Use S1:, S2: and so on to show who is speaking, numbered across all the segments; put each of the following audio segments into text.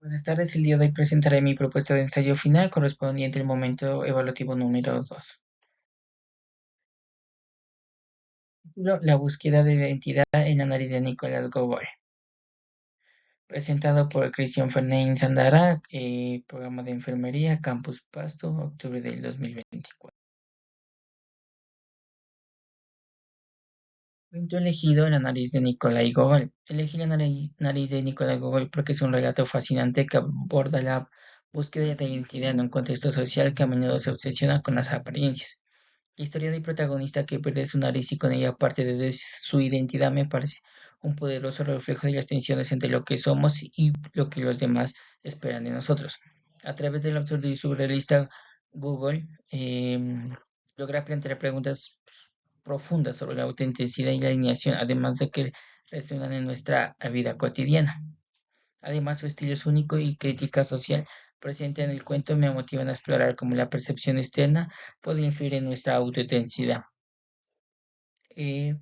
S1: Buenas tardes, el día de hoy presentaré mi propuesta de ensayo final correspondiente al momento evaluativo número 2. Título: La búsqueda de identidad en la nariz de Nicolás Gogol. Presentado por Cristian Fernández Sandara, programa de enfermería, Campus Pasto, octubre del 2024. Cuento elegido: La nariz de Nicolás Gogol. Elegí la nariz de Nicolás Gogol porque es un relato fascinante que aborda la búsqueda de identidad en un contexto social que a menudo se obsesiona con las apariencias. La historia del protagonista que pierde su nariz y con ella parte de su identidad me parece un poderoso reflejo de las tensiones entre lo que somos y lo que los demás esperan de nosotros. A través del absurdo y surrealista, Google logra plantear preguntas profundas sobre la autenticidad y la alineación, además de que resuenan en nuestra vida cotidiana. Además, su estilo es único y crítica social presente en el cuento me motivan a explorar cómo la percepción externa puede influir en nuestra autenticidad. Eh,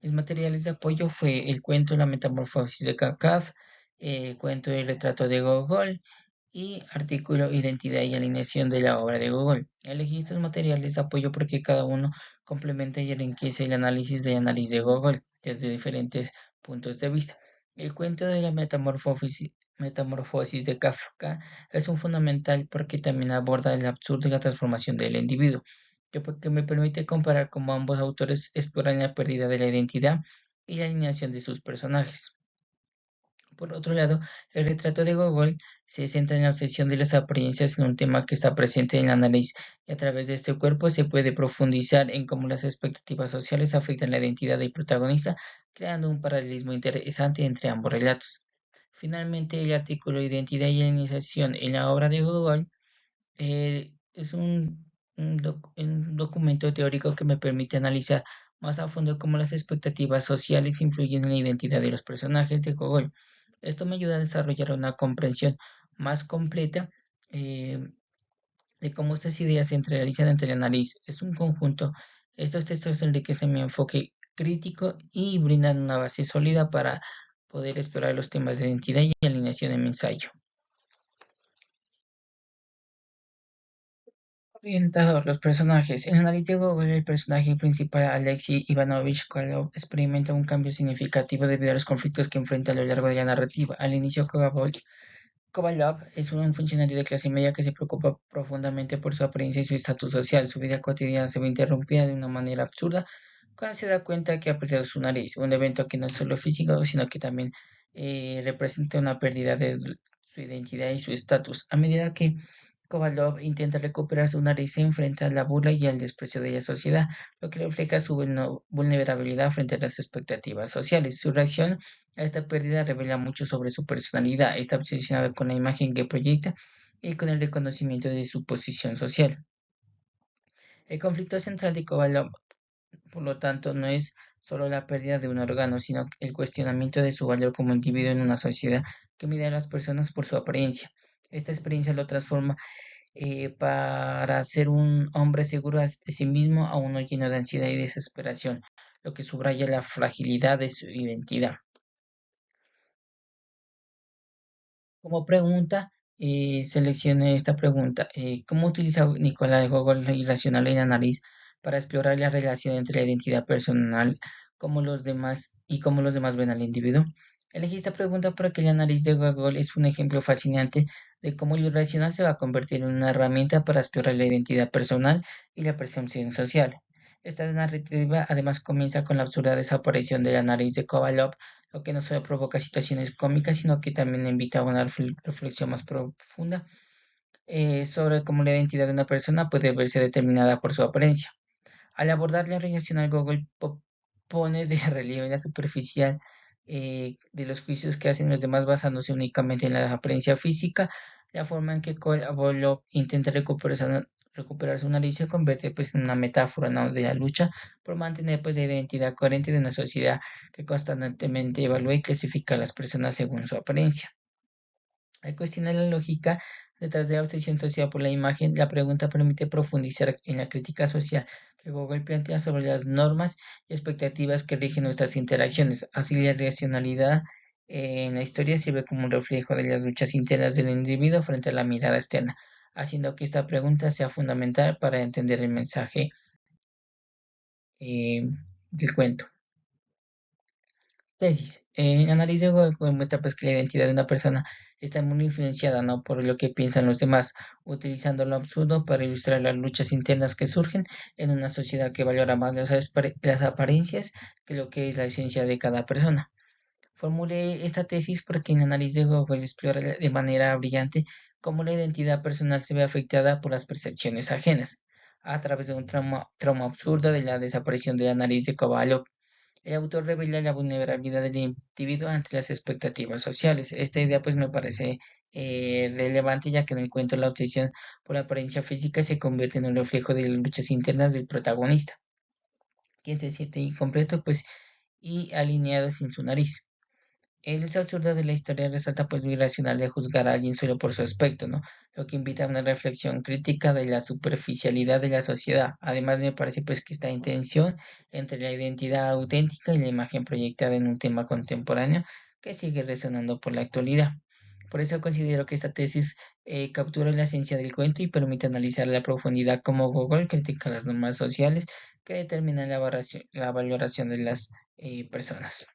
S1: Mis materiales de apoyo fue el cuento La Metamorfosis de Cacaf, cuento El Retrato de Gogol y artículo Identidad y alineación de la obra de Gogol. Elegí estos materiales de apoyo porque cada uno complementa y enriquece el análisis de Gogol desde diferentes puntos de vista. El cuento de la metamorfosis de Kafka es un fundamental porque también aborda el absurdo y la transformación del individuo que me permite comparar cómo ambos autores exploran la pérdida de la identidad y la alineación de sus personajes. Por otro lado, el retrato de Gogol se centra en la obsesión de las apariencias en un tema que está presente en la análisis y a través de este cuerpo se puede profundizar en cómo las expectativas sociales afectan la identidad del protagonista, creando un paralelismo interesante entre ambos relatos. Finalmente, el artículo Identidad y Alineación en la obra de Gogol es un documento teórico que me permite analizar más a fondo cómo las expectativas sociales influyen en la identidad de los personajes de Gogol. Esto me ayuda a desarrollar una comprensión más completa eh, de cómo estas ideas se entrelazan entre la nariz. Es un conjunto. Estos textos enriquecen mi enfoque crítico y brindan una base sólida para poder explorar los temas de identidad y alineación en mi ensayo. Orientador: los personajes. En la nariz de Google, el personaje principal, Alexei Ivanovich Kolov, experimenta un cambio significativo debido a los conflictos que enfrenta a lo largo de la narrativa. Al inicio, Kovalov es un funcionario de clase media que se preocupa profundamente por su apariencia y su estatus social. Su vida cotidiana se ve interrumpida de una manera absurda cuando se da cuenta que ha perdido su nariz, un evento que no es solo físico, sino que también representa una pérdida de su identidad y su estatus. A medida que Kovalov intenta recuperar su nariz, se enfrenta a la burla y al desprecio de la sociedad, lo que refleja su vulnerabilidad frente a las expectativas sociales. Su reacción a esta pérdida revela mucho sobre su personalidad. Está obsesionado con la imagen que proyecta y con el reconocimiento de su posición social. El conflicto central de Kovalov, por lo tanto, no es solo la pérdida de un órgano, sino el cuestionamiento de su valor como individuo en una sociedad que mide a las personas por su apariencia. Esta experiencia lo transforma para ser un hombre seguro de sí mismo a uno lleno de ansiedad y desesperación, lo que subraya la fragilidad de su identidad. Como pregunta, seleccioné esta pregunta. ¿Cómo utiliza Nicolás Gogol la irracional en la nariz para explorar la relación entre la identidad personal como los demás y cómo los demás ven al individuo? Elegí esta pregunta porque la nariz de Gogol es un ejemplo fascinante de cómo lo irracional se va a convertir en una herramienta para explorar la identidad personal y la percepción social. Esta narrativa además comienza con la absurda desaparición de la nariz de Kovalov, lo que no solo provoca situaciones cómicas, sino que también invita a una reflexión más profunda sobre cómo la identidad de una persona puede verse determinada por su apariencia. Al abordar la relación al Google, pone de relieve la superficial de los juicios que hacen los demás basándose únicamente en la apariencia física. La forma en que Cole Abolov intenta recuperar su nariz se convierte pues, en una metáfora, ¿no?, de la lucha por mantener pues, la identidad coherente de una sociedad que constantemente evalúa y clasifica a las personas según su apariencia. Al cuestionar la lógica detrás de la obsesión social por la imagen, la pregunta permite profundizar en la crítica social que Google plantea sobre las normas y expectativas que rigen nuestras interacciones. Así la racionalidad En la historia sirve como un reflejo de las luchas internas del individuo frente a la mirada externa, haciendo que esta pregunta sea fundamental para entender el mensaje eh, del cuento. Tesis. El análisis de juego muestra pues, que la identidad de una persona está muy influenciada, ¿no?, por lo que piensan los demás, utilizando lo absurdo para ilustrar las luchas internas que surgen en una sociedad que valora más las apariencias que lo que es la esencia de cada persona. Formulé esta tesis porque en análisis de Google explora de manera brillante cómo la identidad personal se ve afectada por las percepciones ajenas, a través de un trauma absurdo de la desaparición de la nariz de Kovalov. El autor revela la vulnerabilidad del individuo ante las expectativas sociales. Esta idea pues me parece relevante, ya que en el cuento la obsesión por la apariencia física se convierte en un reflejo de las luchas internas del protagonista, quien se siente incompleto pues y alineado sin su nariz. El uso absurdo de la historia resalta pues lo irracional de juzgar a alguien solo por su aspecto, ¿no? Lo que invita a una reflexión crítica de la superficialidad de la sociedad. Además me parece pues que esta intención entre la identidad auténtica y la imagen proyectada en un tema contemporáneo que sigue resonando por la actualidad. Por eso considero que esta tesis captura la esencia del cuento y permite analizar la profundidad como Gogol critica las normas sociales que determinan la valoración de las personas.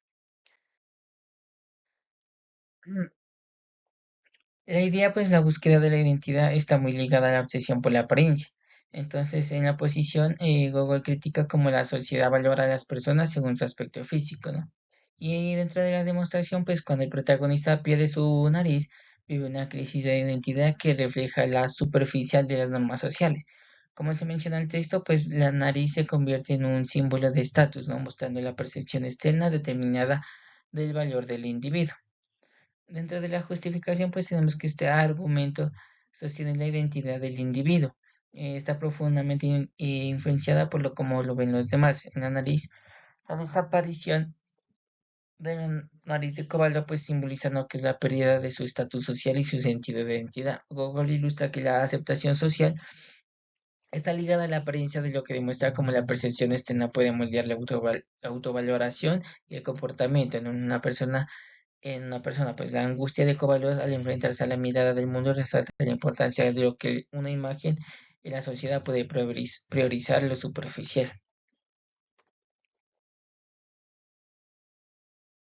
S1: La idea, pues la búsqueda de la identidad está muy ligada a la obsesión por la apariencia. Entonces, en la posición, Google critica cómo la sociedad valora a las personas según su aspecto físico, ¿no? Y dentro de la demostración, pues cuando el protagonista pierde su nariz, vive una crisis de identidad que refleja la superficial de las normas sociales. Como se menciona en el texto, pues la nariz se convierte en un símbolo de estatus, ¿no? Mostrando la percepción externa determinada del valor del individuo. Dentro de la justificación, pues tenemos que este argumento sostiene la identidad del individuo. Está profundamente influenciada por lo como lo ven los demás. En la nariz, la desaparición de la nariz de cobalto pues simboliza lo que es la pérdida de su estatus social y su sentido de identidad. Gogol ilustra que la aceptación social está ligada a la apariencia de lo que demuestra cómo la percepción externa puede moldear la autovaloración y el comportamiento en una persona, pues la angustia de Kovalov al enfrentarse a la mirada del mundo resalta la importancia de lo que una imagen en la sociedad puede priorizar lo superficial.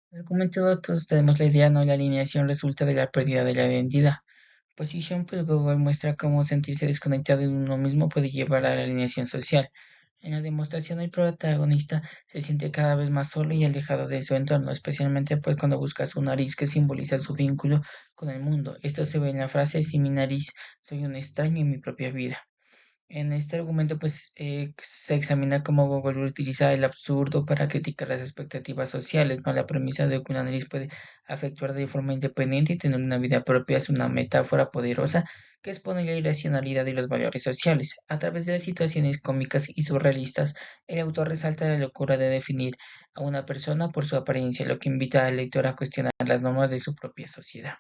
S1: En el argumento 2, pues tenemos la idea, no, la alineación resulta de la pérdida de la identidad. Position, pues Google muestra cómo sentirse desconectado de uno mismo puede llevar a la alineación social. En la demostración, el protagonista se siente cada vez más solo y alejado de su entorno, especialmente pues cuando busca su nariz que simboliza su vínculo con el mundo. Esto se ve en la frase: sin mi nariz, soy un extraño en mi propia vida. En este argumento, pues, se examina cómo Google utiliza el absurdo para criticar las expectativas sociales, ¿no? La premisa de que una nariz puede afectuar de forma independiente y tener una vida propia es una metáfora poderosa que expone la irracionalidad y los valores sociales. A través de las situaciones cómicas y surrealistas, el autor resalta la locura de definir a una persona por su apariencia, lo que invita al lector a cuestionar las normas de su propia sociedad.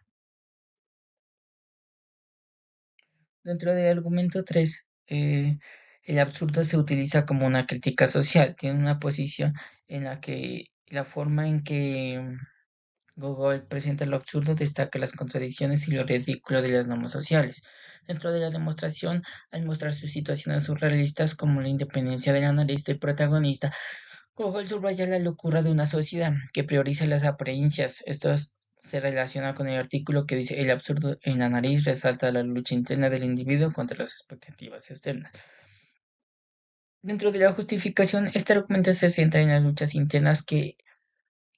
S1: Dentro del argumento 3, el absurdo se utiliza como una crítica social. Tiene una posición en la que la forma en que Gogol presenta lo absurdo destaca las contradicciones y lo ridículo de las normas sociales. Dentro de la demostración, al mostrar sus situaciones surrealistas como la independencia de la nariz del protagonista, Gogol subraya la locura de una sociedad que prioriza las apariencias. Se relaciona con el artículo que dice: el absurdo en la nariz resalta la lucha interna del individuo contra las expectativas externas. Dentro de la justificación, este argumento se centra en las luchas internas que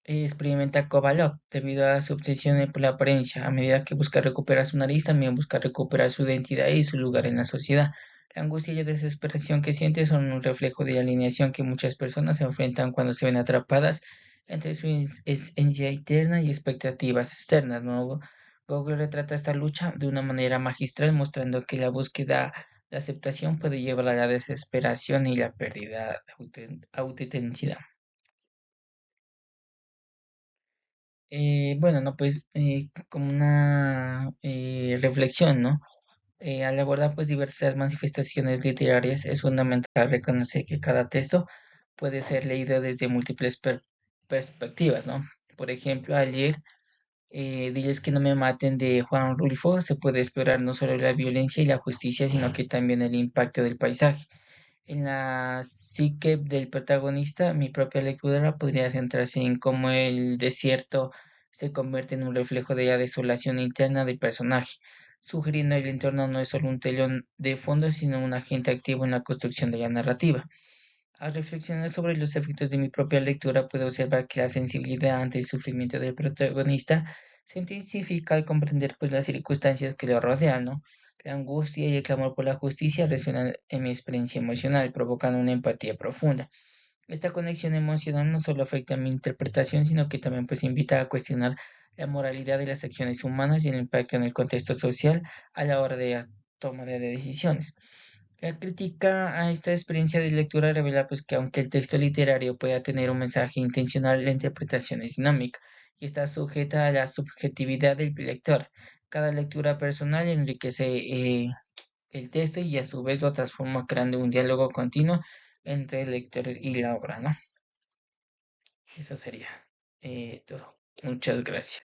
S1: experimenta Kovalov debido a su obsesión por la apariencia. A medida que busca recuperar su nariz, también busca recuperar su identidad y su lugar en la sociedad. La angustia y la desesperación que siente son un reflejo de la alineación que muchas personas enfrentan cuando se ven atrapadas entre su esencia interna y expectativas externas, ¿no? Google retrata esta lucha de una manera magistral, mostrando que la búsqueda de aceptación puede llevar a la desesperación y la pérdida de autenticidad. Bueno, no, pues como una reflexión, ¿no? Al abordar pues diversas manifestaciones literarias es fundamental reconocer que cada texto puede ser leído desde múltiples perspectivas, ¿no? Por ejemplo, al leer Diles que no me maten de Juan Rulfo se puede explorar no solo la violencia y la justicia, sino que también el impacto del paisaje. En la psique del protagonista, mi propia lectura podría centrarse en cómo el desierto se convierte en un reflejo de la desolación interna del personaje, sugiriendo el entorno no es solo un telón de fondo, sino un agente activo en la construcción de la narrativa. Al reflexionar sobre los efectos de mi propia lectura, puedo observar que la sensibilidad ante el sufrimiento del protagonista se intensifica al comprender pues, las circunstancias que lo rodean, ¿no? La angustia y el clamor por la justicia resuenan en mi experiencia emocional, provocando una empatía profunda. Esta conexión emocional no solo afecta mi interpretación, sino que también pues invita a cuestionar la moralidad de las acciones humanas y el impacto en el contexto social a la hora de la toma de decisiones. La crítica a esta experiencia de lectura revela pues que aunque el texto literario pueda tener un mensaje intencional, la interpretación es dinámica y está sujeta a la subjetividad del lector. Cada lectura personal enriquece el texto y a su vez lo transforma creando un diálogo continuo entre el lector y la obra, ¿no? Eso sería todo. Muchas gracias.